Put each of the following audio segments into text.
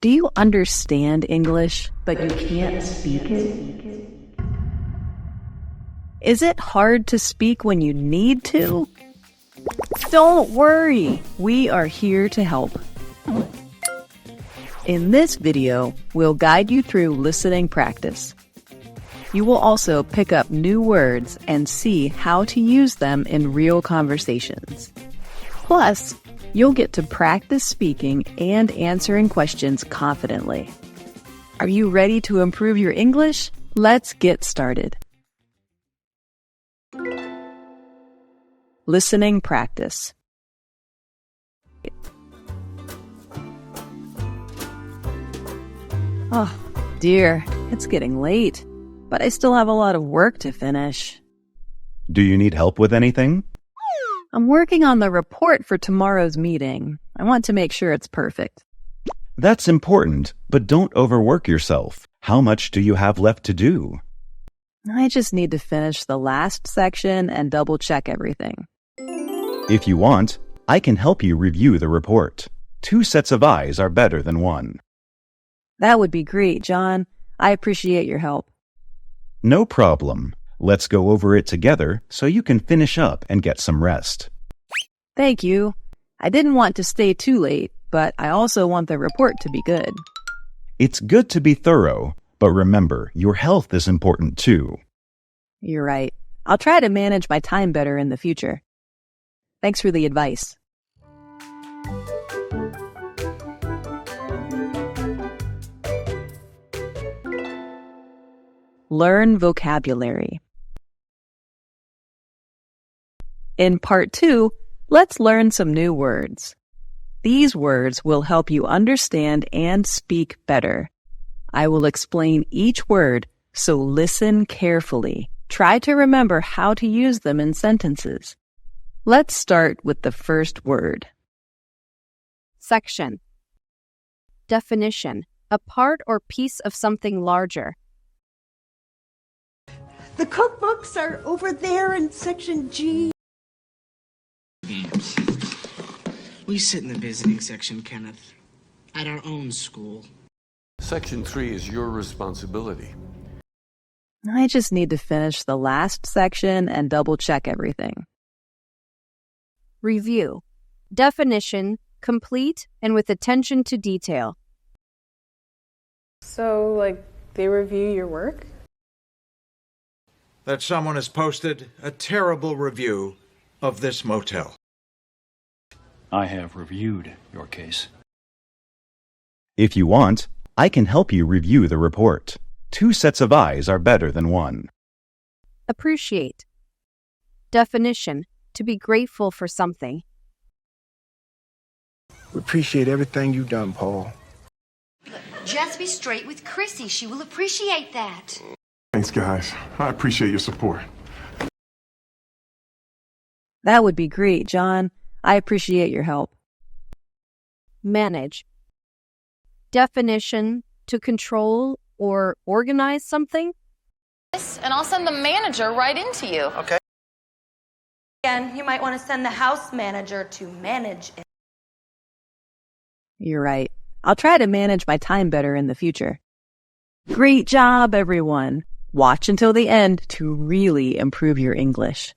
Do you understand English, but you can't speak it? Is it hard to speak when you need to? Don't worry, we are here to help. In this video, we'll guide you through listening practice. You will also pick up new words and see how to use them in real conversations. Plus, you'll get to practice speaking and answering questions confidently. Are you ready to improve your English? Let's get started. Listening practice. Oh, dear, it's getting late, but I still have a lot of work to finish. Do you need help with anything? I'm working on the report for tomorrow's meeting. I want to make sure it's perfect. That's important, but don't overwork yourself. How much do you have left to do? I just need to finish the last section and double-check everything. If you want, I can help you review the report. 2 sets of eyes are better than 1. That would be great, John. I appreciate your help. No problem. Let's go over it together so you can finish up and get some rest. Thank you. I didn't want to stay too late, but I also want the report to be good. It's good to be thorough, but remember, your health is important too. You're right. I'll try to manage my time better in the future. Thanks for the advice. Learn vocabulary. In Part 2, let's learn some new words. These words will help you understand and speak better. I will explain each word, so listen carefully. Try to remember how to use them in sentences. Let's start with the first word. Section. Definition. A part or piece of something larger. The cookbooks are over there in section G. Games. We sit in the visiting section, Kenneth, at our own school. Section 3 is your responsibility. I just need to finish the last section and double-check everything. Review. Definition, complete and with attention to detail. So, they review your work? That someone has posted a terrible review of this motel. I have reviewed your case. If you want, I can help you review the report. 2 sets of eyes are better than 1. Appreciate. Definition, to be grateful for something. We appreciate everything you've done, Paul. Just be straight with Chrissy. She will appreciate that. Thanks, guys. I appreciate your support. That would be great, John. I appreciate your help. Manage. Definition, to control or organize something. And I'll send the manager right into you. Okay. Again, you might want to send the house manager to manage it. You're right. I'll try to manage my time better in the future. Great job, everyone. Watch until the end to really improve your English.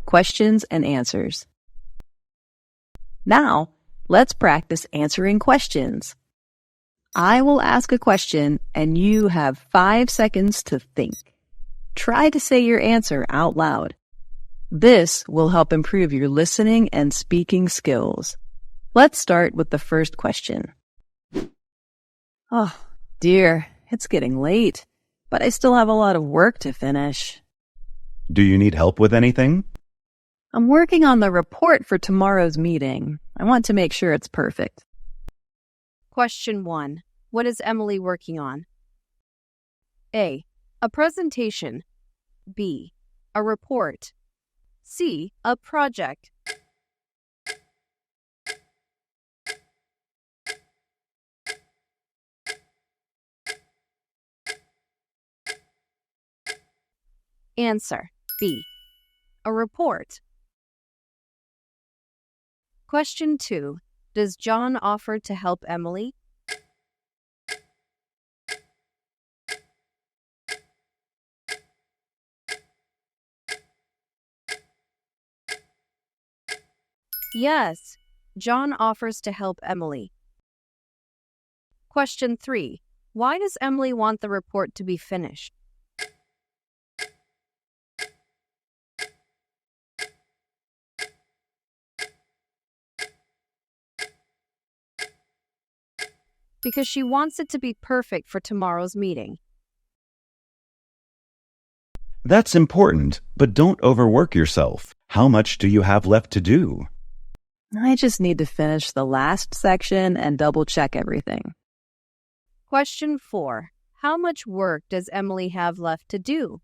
Questions and answers. Now, let's practice answering questions. I will ask a question and you have 5 seconds to think. Try to say your answer out loud. This will help improve your listening and speaking skills. Let's start with the first question. Oh, dear, it's getting late, but I still have a lot of work to finish. Do you need help with anything? I'm working on the report for tomorrow's meeting. I want to make sure it's perfect. Question 1. What is Emily working on? A. A presentation. B. A report. C. A project. Answer. B. A report. Question 2. Does John offer to help Emily? Yes, John offers to help Emily. Question 3. Why does Emily want the report to be finished? Because she wants it to be perfect for tomorrow's meeting. That's important, but don't overwork yourself. How much do you have left to do? I just need to finish the last section and double-check everything. Question 4. How much work does Emily have left to do?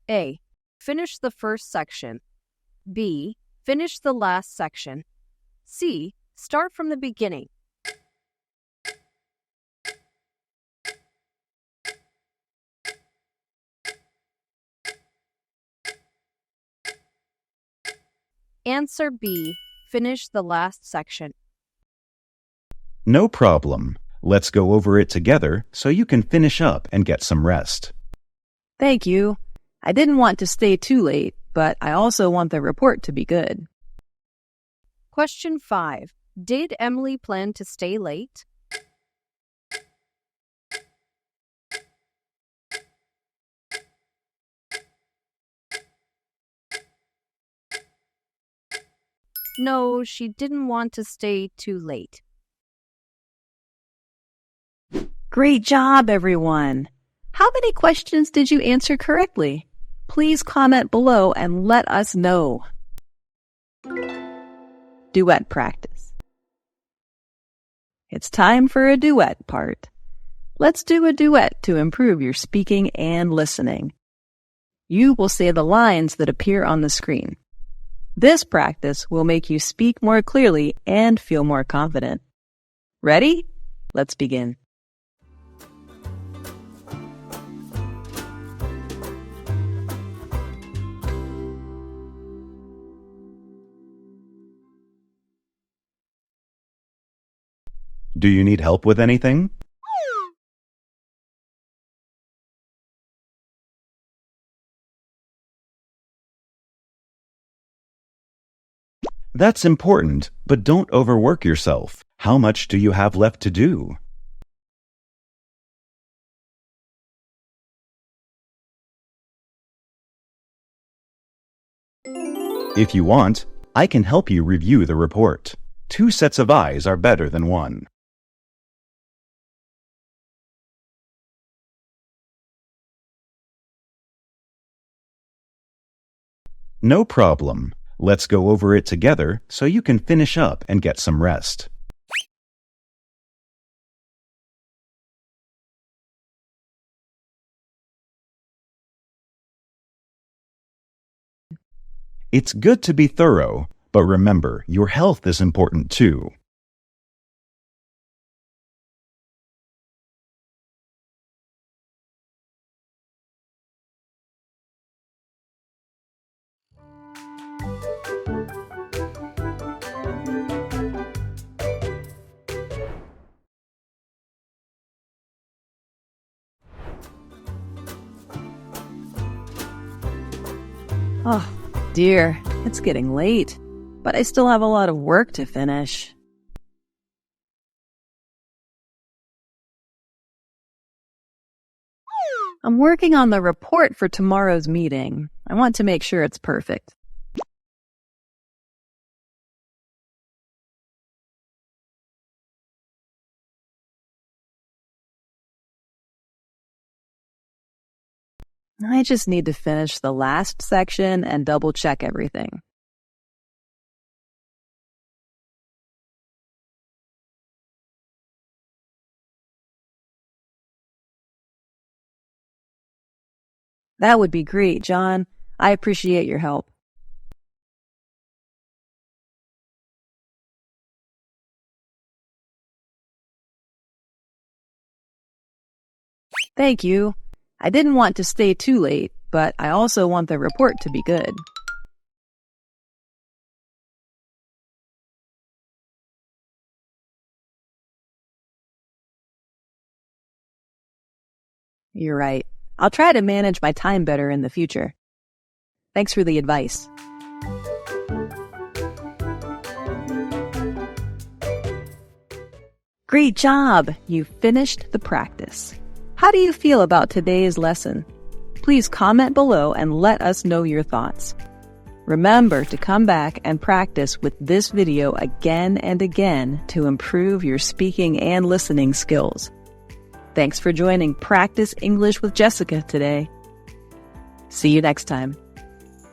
A. Finish the first section. B. Finish the last section. C. Start from the beginning. Answer B. Finish the last section. No problem. Let's go over it together so you can finish up and get some rest. Thank you. I didn't want to stay too late, but I also want the report to be good. Question 5. Did Emily plan to stay late? No, she didn't want to stay too late. Great job, everyone! How many questions did you answer correctly? Please comment below and let us know. Duet practice. It's time for a duet part. Let's do a duet to improve your speaking and listening. You will say the lines that appear on the screen. This practice will make you speak more clearly and feel more confident. Ready? Let's begin. Do you need help with anything? That's important, but don't overwork yourself. How much do you have left to do? If you want, I can help you review the report. 2 sets of eyes are better than 1. No problem. Let's go over it together so you can finish up and get some rest. It's good to be thorough, but remember, your health is important too. Oh, dear, it's getting late, but I still have a lot of work to finish. I'm working on the report for tomorrow's meeting. I want to make sure it's perfect. I just need to finish the last section and double-check everything. That would be great, John. I appreciate your help. Thank you. I didn't want to stay too late, but I also want the report to be good. You're right. I'll try to manage my time better in the future. Thanks for the advice. Great job! You finished the practice. How do you feel about today's lesson? Please comment below and let us know your thoughts. Remember to come back and practice with this video again and again to improve your speaking and listening skills. Thanks for joining Practice English with Jessica today. See you next time.